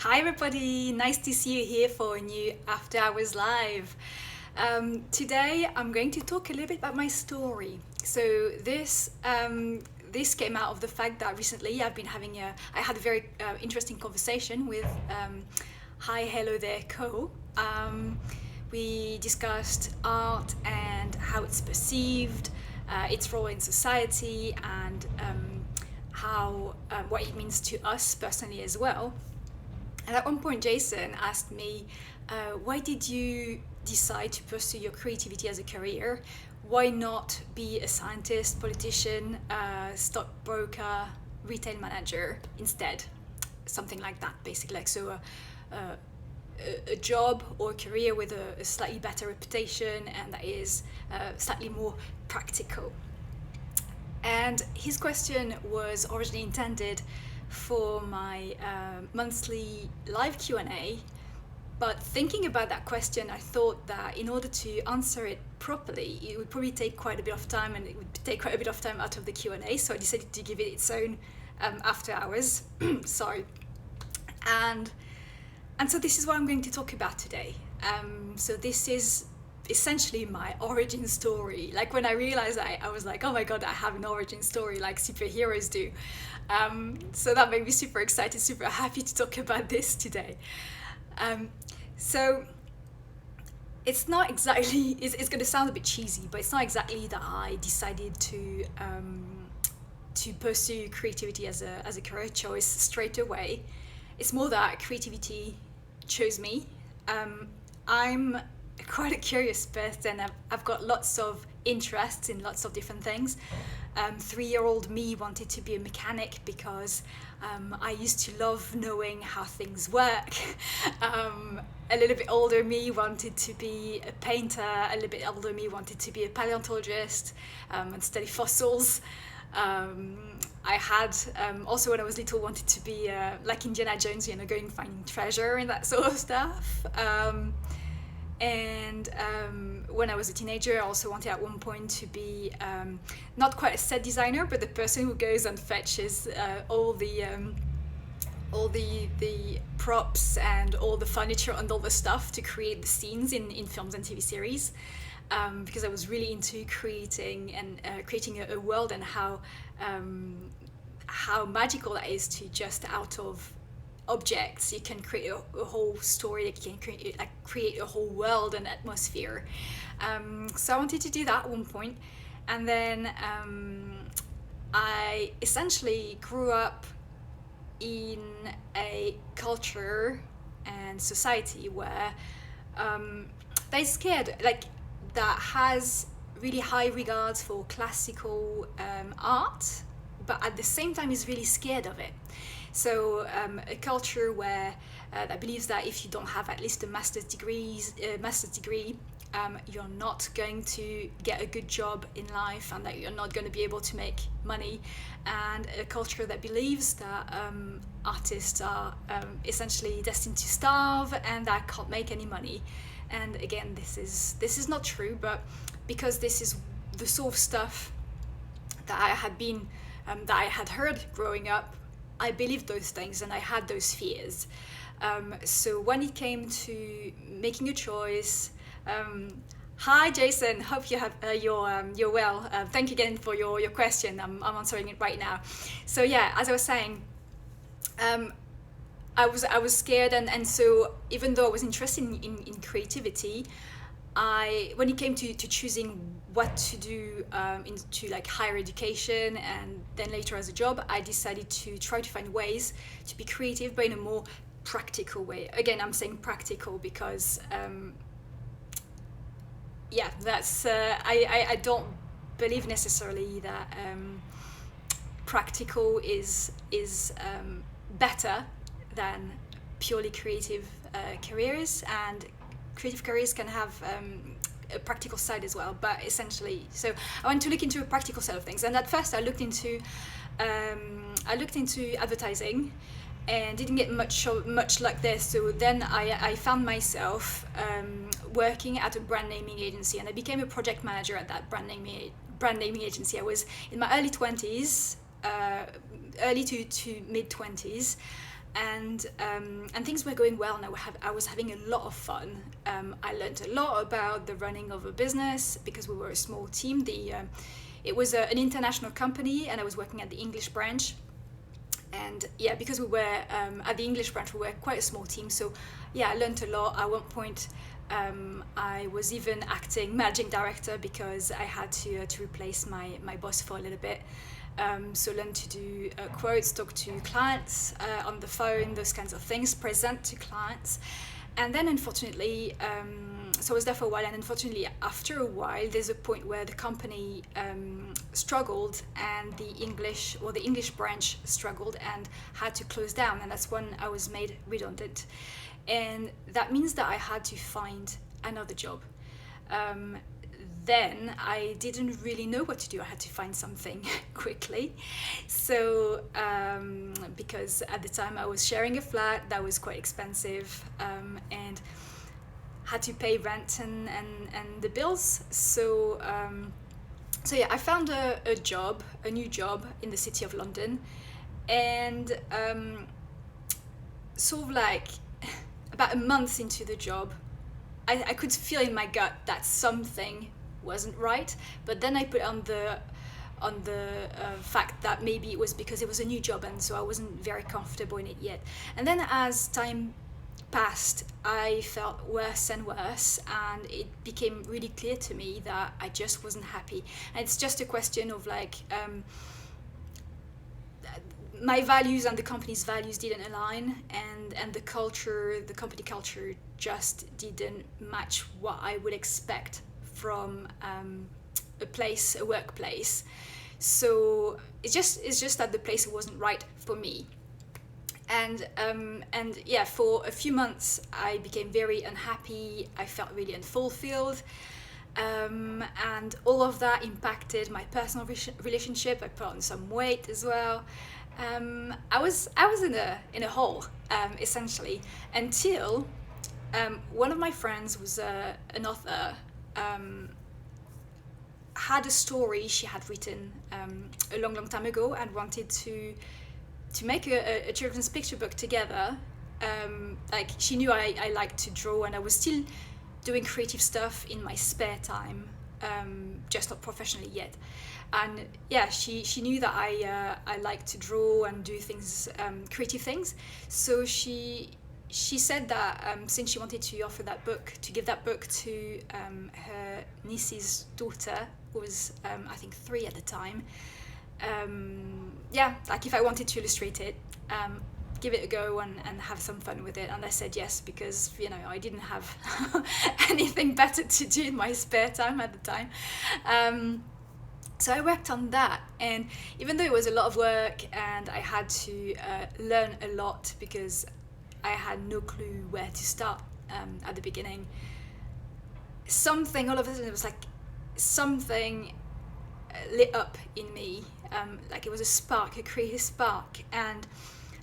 Hi everybody, nice to see you here for a new After Hours Live. Today I'm going to talk a little bit about my story. So this came out of the fact that recently I had a very interesting conversation with Hi Hello There Co. We discussed art and how it's perceived, its role in society, and how what it means to us personally as well. And at one point, Jason asked me, why did you decide to pursue your creativity as a career? Why not be a scientist, politician, stockbroker, retail manager instead? Something like that, basically. A job or a career with a slightly better reputation and that is slightly more practical. And his question was originally intended for my monthly live Q&A, but thinking about that question, I thought that in order to answer it properly, it would probably take quite a bit of time, and it would take quite a bit of time out of the Q&A, so I decided to give it its own after hours. Sorry. And so this is what I'm going to talk about today. So this is essentially my origin story. Like when I realized I was like, oh my god, I have an origin story like superheroes do. So that made me super excited, super happy to talk about this today. So it's not exactly, it's going to sound a bit cheesy, but it's not exactly that I decided to pursue creativity as a career choice straight away. It's more that creativity chose me. I'm quite a curious person. I've got lots of interests in lots of different things. 3-year-old me wanted to be a mechanic because I used to love knowing how things work. A little bit older me wanted to be a painter. A little bit older me wanted to be a paleontologist and study fossils. I had also when I was little wanted to be like Indiana Jones, going finding treasure and that sort of stuff. And when I was a teenager, I also wanted at one point to be not quite a set designer, but the person who goes and fetches all the props and all the furniture and all the stuff to create the scenes in films and TV series. Because I was really into creating a world and how magical that is to just out of objects you can create a whole story, like you can create a whole world and atmosphere. So I wanted to do that at one point, and then I essentially grew up in a culture and society where they're scared, that has really high regards for classical art, but at the same time is really scared of it. So a culture where that believes that if you don't have at least a master's degree, you're not going to get a good job in life, and that you're not going to be able to make money, and a culture that believes that artists are essentially destined to starve and that can't make any money. And again, this is not true, but because this is the sort of stuff that I had heard growing up, I believed those things and I had those fears. So when it came to making a choice, hi Jason, hope you're well. Thank you again for your question. I'm answering it right now. So yeah, as I was saying, I was scared, and so even though I was interested in creativity, when it came to choosing what to do into like higher education and then later as a job, I decided to try to find ways to be creative, but in a more practical way. Again, I'm saying practical because that's I don't believe necessarily that practical is better than purely creative careers, and creative careers can have a practical side as well. But essentially, so I want to look into a practical side of things, and at first I looked into advertising and didn't get much luck there. So then I found myself working at a brand naming agency, and I became a project manager at that brand naming agency. I was in my early 20s, early to mid 20s, and things were going well, and I was having a lot of fun. I learned a lot about the running of a business because we were a small team. It was an international company, and I was working at the English branch. And yeah, because we were at the English branch, we were quite a small team. So yeah, I learned a lot. At one point, I was even acting managing director because I had to replace my boss for a little bit. So learn to do quotes, talk to clients on the phone, those kinds of things, present to clients. And then unfortunately, so I was there for a while, and unfortunately after a while, there's a point where the company struggled, and the English branch struggled and had to close down, and that's when I was made redundant. And that means that I had to find another job. Then I didn't really know what to do. I had to find something quickly. So, because at the time I was sharing a flat that was quite expensive, and had to pay rent and the bills. So, so yeah, I found a new job in the city of London, and sort of like about a month into the job, I could feel in my gut that something wasn't right. But then I put on the fact that maybe it was because it was a new job, and so I wasn't very comfortable in it yet. And then as time passed, I felt worse and worse, and it became really clear to me that I just wasn't happy. And it's just a question of like my values and the company's values didn't align, and the company culture just didn't match what I would expect from a workplace. So it's just that the place wasn't right for me. And yeah, for a few months I became very unhappy. I felt really unfulfilled, and all of that impacted my personal relationship. I put on some weight as well. I was in a hole, essentially, until one of my friends was an author. Had a story she had written a long time ago, and wanted to make a children's picture book together. Like, she knew I liked to draw, and I was still doing creative stuff in my spare time, just not professionally yet. And yeah, she knew that I like to draw and do things, creative things. So she said that since she wanted to give that book to her niece's daughter, who was I think 3 at the time, yeah, like if I wanted to illustrate it, give it a go and have some fun with it. And I said yes, because I didn't have anything better to do in my spare time at the time. So I worked on that, and even though it was a lot of work and I had to learn a lot because I had no clue where to start at the beginning, all of a sudden it was like something lit up in me, like it was a creative spark, and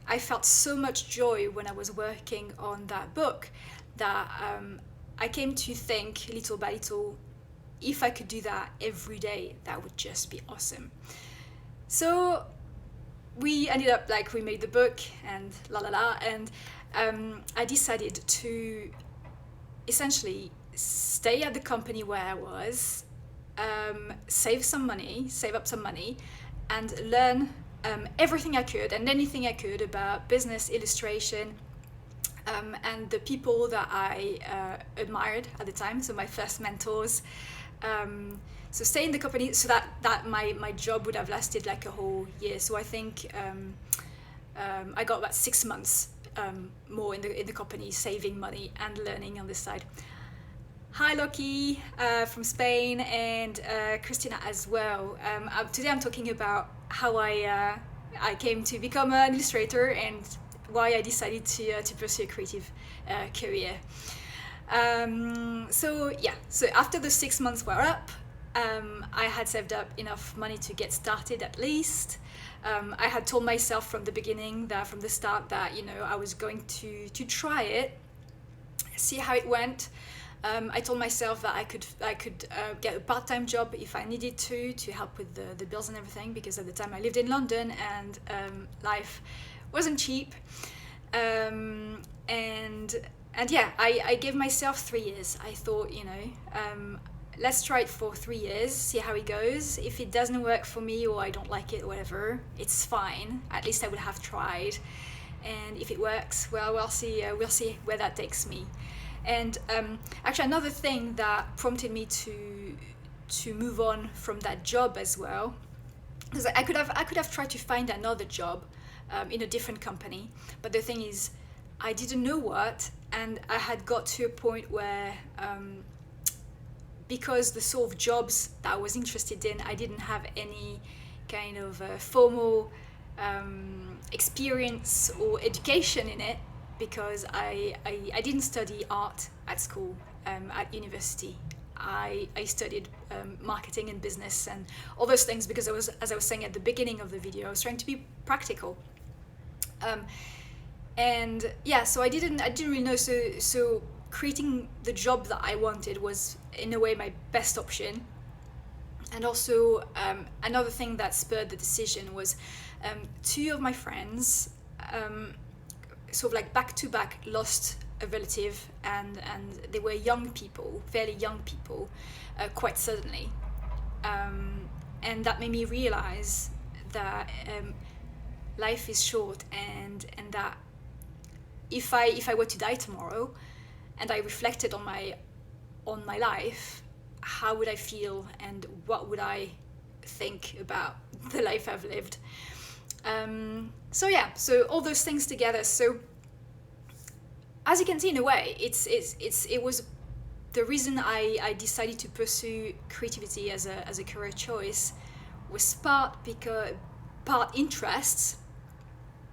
I felt so much joy when I was working on that book that I came to think little by little, if I could do that every day, that would just be awesome. So we ended up, like, we made the book and and I decided to essentially stay at the company where I was, save up some money, and learn everything I could and anything I could about business, illustration, and the people that I admired at the time, so my first mentors. So stay in the company, so that my job would have lasted like a whole year. So I think I got about 6 months more in the company, saving money and learning on this side. Hi Loki from Spain, and Christina as well. Today I'm talking about how I came to become an illustrator and why I decided to pursue a creative career. So after the 6 months were up, I had saved up enough money to get started at least. I had told myself from the start that I was going to try it, see how it went. I told myself that I could get a part-time job if I needed to help with the bills and everything, because at the time I lived in London and life wasn't cheap. And yeah, I gave myself 3 years. I thought, let's try it for 3 years, see how it goes. If it doesn't work for me, or I don't like it, or whatever, it's fine. At least I would have tried. And if it works, well, we'll see where that takes me. And actually, another thing that prompted me to move on from that job as well, because I could have tried to find another job in a different company, but the thing is, I didn't know what, and I had got to a point where, because the sort of jobs that I was interested in, I didn't have any kind of formal experience or education in it, because I didn't study art at school, at university. I studied marketing and business and all those things, because as I was saying at the beginning of the video, I was trying to be practical. And yeah, so I didn't really know. So creating the job that I wanted was in a way my best option. And also another thing that spurred the decision was two of my friends, sort of like back to back, lost a relative, and they were young people, fairly young people, quite suddenly. And that made me realize that life is short, and that if I were to die tomorrow, and I reflected on my life, how would I feel, and what would I think about the life I've lived? So yeah, so all those things together. So as you can see, in a way, it was the reason I decided to pursue creativity as a career choice, was part interests,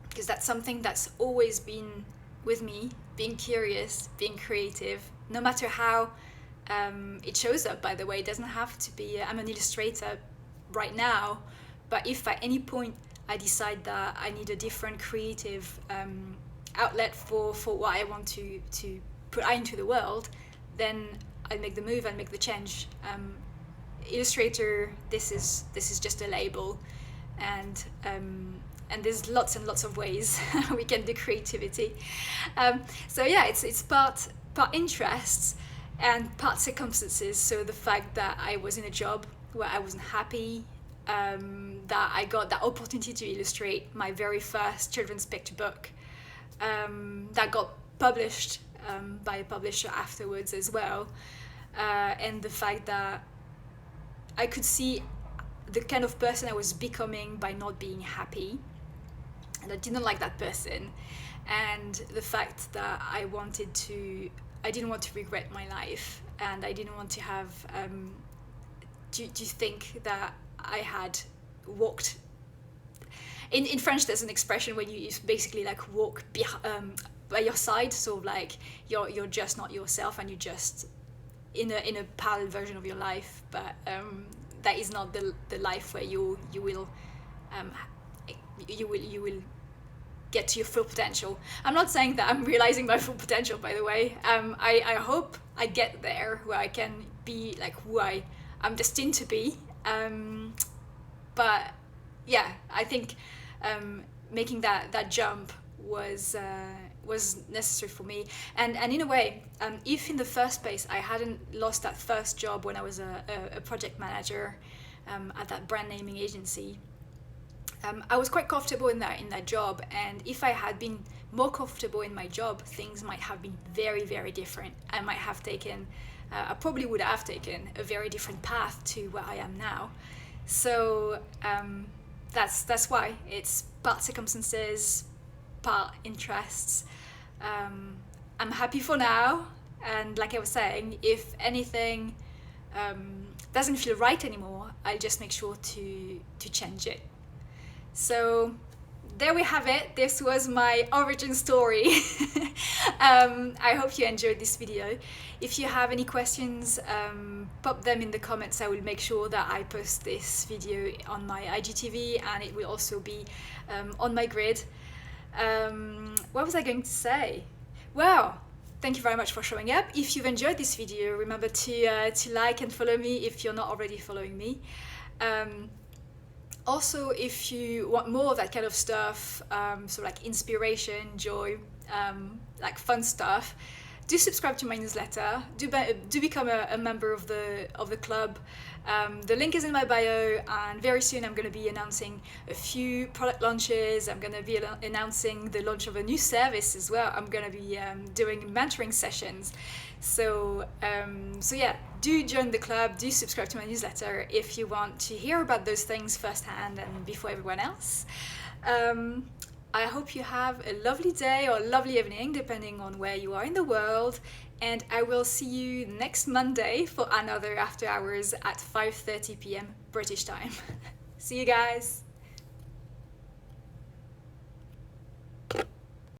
because that's something that's always been with me, being curious, being creative, no matter how it shows up. By the way, it doesn't have to be I'm an illustrator right now, but if at any point I decide that I need a different creative outlet for what I want to put out into the world, then I'll make the move, I'll make the change. Illustrator, this is just a label, and there's lots and lots of ways we can do creativity. So yeah, it's part interests and part circumstances. So the fact that I was in a job where I wasn't happy, that I got that opportunity to illustrate my very first children's picture book, that got published by a publisher afterwards as well, and the fact that I could see the kind of person I was becoming by not being happy, and I didn't like that person, and the fact that I didn't want to regret my life, and I didn't want to have to think that I had walked. In French, there's an expression when you basically like walk by your side, so like you're just not yourself, and you're just in a parallel version of your life, but that is not the life where you will get to your full potential. I'm not saying that I'm realizing my full potential, by the way. I hope I get there, where I can be like who I'm destined to be. But yeah, I think making that jump was necessary for me. And in a way, if in the first place I hadn't lost that first job when I was a project manager at that brand naming agency, I was quite comfortable in that job. And if I had been more comfortable in my job, things might have been very, very different. I probably would have taken a very different path to where I am now. So that's why it's part circumstances, part interests. I'm happy for now, and like I was saying, if anything doesn't feel right anymore, I'll just make sure to change it. So there we have it. This was my origin story. I hope you enjoyed this video. If you have any questions, pop them in the comments. I will make sure that I post this video on my IGTV, and it will also be on my grid. What was I going to say? Well, thank you very much for showing up. If you've enjoyed this video, remember to like and follow me if you're not already following me. Also, if you want more of that kind of stuff, so like inspiration, joy, like fun stuff, do subscribe to my newsletter. Do become a member of the club. The link is in my bio, and very soon I'm going to be announcing a few product launches. I'm going to be announcing the launch of a new service as well. I'm going to be doing mentoring sessions. So yeah, do join the club. Do subscribe to my newsletter if you want to hear about those things firsthand and before everyone else. I hope you have a lovely day or a lovely evening, depending on where you are in the world. And I will see you next Monday for another After Hours at 5:30 p.m. British time. See you guys!